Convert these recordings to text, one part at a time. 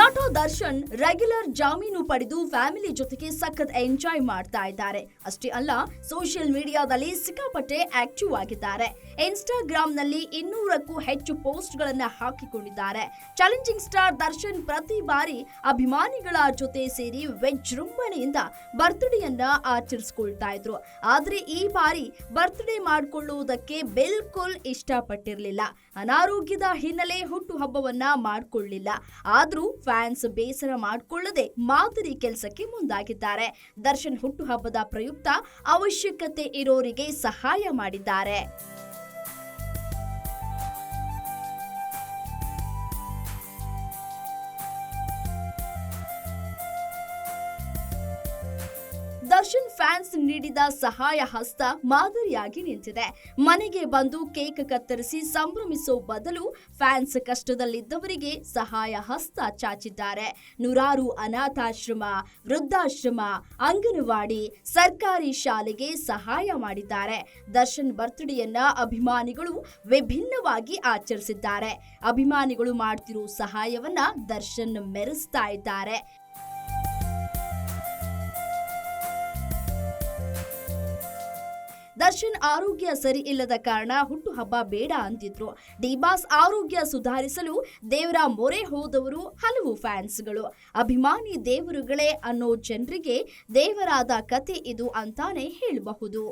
ನಟ ದರ್ಶನ್ ರೆಗ್ಯುಲರ್ ಜಾಮೀನು ಪಡೆದು ಫ್ಯಾಮಿಲಿ ಜೊತೆಗೆ ಸಖತ್ ಎಂಜಾಯ್ ಮಾಡ್ತಾ ಇದ್ದಾರೆ. ಅಷ್ಟೇ ಅಲ್ಲ, ಸೋಷಿಯಲ್ ಮೀಡಿಯಾದಲ್ಲಿ ಸಿಕ್ಕಾಪಟ್ಟೆ ಆಕ್ಟಿವ್ ಆಗಿದ್ದಾರೆ. ಇನ್ಸ್ಟಾಗ್ರಾಮ್ ನಲ್ಲಿ 200ಕ್ಕೂ ಹೆಚ್ಚು ಪೋಸ್ಟ್ ಗಳನ್ನ ಹಾಕಿಕೊಂಡಿದ್ದಾರೆ. ಚಾಲೆಂಜಿಂಗ್ ಸ್ಟಾರ್ ದರ್ಶನ್ ಪ್ರತಿ ಬಾರಿ ಅಭಿಮಾನಿಗಳ ಜೊತೆ ಸೇರಿ ವಿಜೃಂಭಣೆಯಿಂದ ಬರ್ತ್ಡೇಯನ್ನ ಆಚರಿಸಿಕೊಳ್ತಾ ಇದ್ರು. ಆದ್ರೆ ಈ ಬಾರಿ ಬರ್ತ್ಡೇ ಮಾಡಿಕೊಳ್ಳುವುದಕ್ಕೆ ಬಿಲ್ಕುಲ್ ಇಷ್ಟಪಟ್ಟಿರಲಿಲ್ಲ. ಅನಾರೋಗ್ಯದ ಹಿನ್ನೆಲೆ ಹುಟ್ಟು ಹಬ್ಬವನ್ನ ಮಾಡಿಕೊಳ್ಳಲಿಲ್ಲ. ಆದ್ರೂ ಫ್ಯಾನ್ಸ್ ಬೇಸರ ಮಾಡಿಕೊಳ್ಳದೆ ಮಾದರಿ ಕೆಲಸಕ್ಕೆ ಮುಂದಾಗಿದ್ದಾರೆ. ದರ್ಶನ್ ಹುಟ್ಟುಹಬ್ಬದ ಪ್ರಯುಕ್ತ ಅವಶ್ಯಕತೆ ಇರೋರಿಗೆ ಸಹಾಯ ಮಾಡಿದ್ದಾರೆ. ದರ್ಶನ್ ಫ್ಯಾನ್ಸ್ ನೀಡಿದ ಸಹಾಯ ಹಸ್ತ ಮಾದರಿಯಾಗಿ ನಿಂತಿದೆ. ಮನೆಗೆ ಬಂದು ಕೇಕ್ ಕತ್ತರಿಸಿ ಸಂಭ್ರಮಿಸೋ ಬದಲು ಫ್ಯಾನ್ಸ್ ಕಷ್ಟದಲ್ಲಿದ್ದವರಿಗೆ ಸಹಾಯ ಹಸ್ತ ಚಾಚಿದ್ದಾರೆ. ನೂರಾರು ಅನಾಥಾಶ್ರಮ, ವೃದ್ಧಾಶ್ರಮ, ಅಂಗನವಾಡಿ, ಸರ್ಕಾರಿ ಶಾಲೆಗೆ ಸಹಾಯ ಮಾಡಿದ್ದಾರೆ. ದರ್ಶನ್ ಬರ್ತ್ಡೇಯನ್ನ ಅಭಿಮಾನಿಗಳು ವಿಭಿನ್ನವಾಗಿ ಆಚರಿಸಿದ್ದಾರೆ. ಅಭಿಮಾನಿಗಳು ಮಾಡ್ತಿರೋ ಸಹಾಯವನ್ನ ದರ್ಶನ್ ಮೆರೆಸ್ತಾ ಇದ್ದಾರೆ. ದರ್ಶನ್ ಆರೋಗ್ಯ ಸರಿ ಇಲ್ಲದ ಕಾರಣ ಹುಟ್ಟುಹಬ್ಬ ಬೇಡ ಅಂತಿದ್ರು. ಡಿ-ಬಾಸ್ ಆರೋಗ್ಯ ಸುಧಾರಿಸಲು ದೇವರ ಮೊರೆ ಹೋದವರು ಹಲವು ಫ್ಯಾನ್ಸ್ಗಳು. ಅಭಿಮಾನಿ ದೇವರುಗಳೇ ಅನ್ನೋ ಜನರಿಗೆ ದೇವರಾದ ಕತೆ ಇದು ಅಂತಾನೆ ಹೇಳಬಹುದು.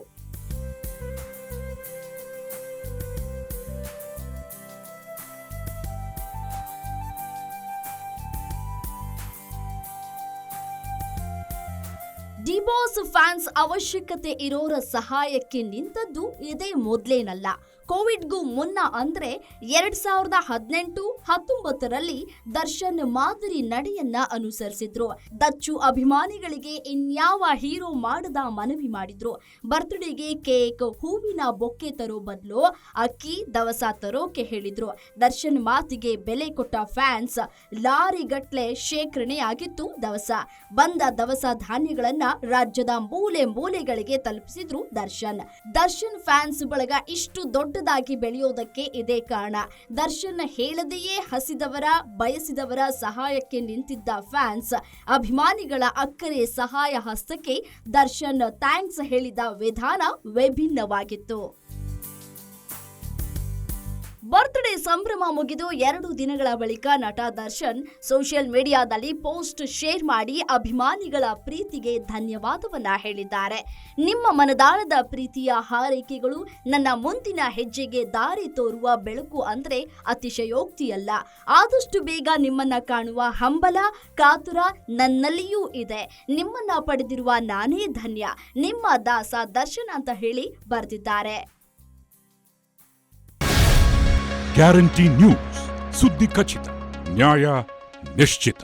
ಡಿ-ಬಾಸ್ ಫ್ಯಾನ್ಸ್ ಅವಶ್ಯಕತೆ ಇರೋರ ಸಹಾಯಕ್ಕೆ ನಿಂತದ್ದು ಇದೇ ಮೊದಲೇನಲ್ಲ. ಕೋವಿಡ್ಗೂ ಮುನ್ನ ಅಂದ್ರೆ 2018-19ರಲ್ಲಿ ದರ್ಶನ್ ಮಾದರಿ ನಡೆಯನ್ನ ಅನುಸರಿಸಿದ್ರು. ದಚ್ಚು ಅಭಿಮಾನಿಗಳಿಗೆ ಇನ್ಯಾವ ಹೀರೋ ಮಾಡದ ಮನವಿ ಮಾಡಿದ್ರು. ಬರ್ತ್ಡೇಗೆ ಕೇಕ್, ಹೂವಿನ ಬೊಕ್ಕೆ ತರೋ ಬದಲು ಅಕ್ಕಿ, ದವಸ ತರೋಕೆ ಹೇಳಿದ್ರು. ದರ್ಶನ್ ಮಾತಿಗೆ ಬೆಲೆ ಕೊಟ್ಟ ಫ್ಯಾನ್ಸ್ ಲಾರಿಗಟ್ಲೆ ಶೇಖರಣೆಯಾಗಿತ್ತು ದವಸ. ಬಂದ ದವಸ ಧಾನ್ಯಗಳನ್ನ ರಾಜ್ಯದ ಮೂಲೆ ಮೂಲೆಗಳಿಗೆ ತಲುಪಿಸಿದ್ರು ದರ್ಶನ್. ದರ್ಶನ್ ಫ್ಯಾನ್ಸ್ ಬಳಗ ಇಷ್ಟು ದೊಡ್ಡದಾಗಿ ಬೆಳೆಯೋದಕ್ಕೆ ಇದೇ ಕಾರಣ. ದರ್ಶನ್ ಹೇಳದೆಯೇ ಹಸಿದವರ, ಬಯಸಿದವರ ಸಹಾಯಕ್ಕೆ ನಿಂತಿದ್ದ ಫ್ಯಾನ್ಸ್ ಅಭಿಮಾನಿಗಳ ಅಕ್ಕರೆ ಸಹಾಯ ಹಸ್ತಕ್ಕೆ ದರ್ಶನ್ ಥ್ಯಾಂಕ್ಸ್ ಹೇಳಿದ ವಿಧಾನ ವಿಭಿನ್ನವಾಗಿತ್ತು. ಬರ್ತ್ಡೇ ಸಂಭ್ರಮ ಮುಗಿದು 2 ದಿನಗಳ ಬಳಿಕ ನಟ ದರ್ಶನ್ ಸೋಷಿಯಲ್ ಮೀಡಿಯಾದಲ್ಲಿ ಪೋಸ್ಟ್ ಶೇರ್ ಮಾಡಿ ಅಭಿಮಾನಿಗಳ ಪ್ರೀತಿಗೆ ಧನ್ಯವಾದವನ್ನ ಹೇಳಿದ್ದಾರೆ. ನಿಮ್ಮ ಮನದಾಳದ ಪ್ರೀತಿಯ ಹಾರೈಕೆಗಳು ನನ್ನ ಮುಂದಿನ ಹೆಜ್ಜೆಗೆ ದಾರಿ ತೋರುವ ಬೆಳಕು ಅಂದ್ರೆ ಅತಿಶಯೋಕ್ತಿಯಲ್ಲ. ಆದಷ್ಟು ಬೇಗ ನಿಮ್ಮನ್ನ ಕಾಣುವ ಹಂಬಲ, ಕಾತುರ ನನ್ನಲ್ಲಿಯೂ ಇದೆ. ನಿಮ್ಮನ್ನ ಪಡೆದಿರುವ ನಾನೇ ಧನ್ಯ. ನಿಮ್ಮ ದಾಸ ದರ್ಶನ್ ಅಂತ ಹೇಳಿ ಬರೆದಿದ್ದಾರೆ. ಗ್ಯಾರಂಟಿ ನ್ಯೂಸ್, ಸುದ್ದಿ ಖಚಿತ, ನ್ಯಾಯ ನಿಶ್ಚಿತ.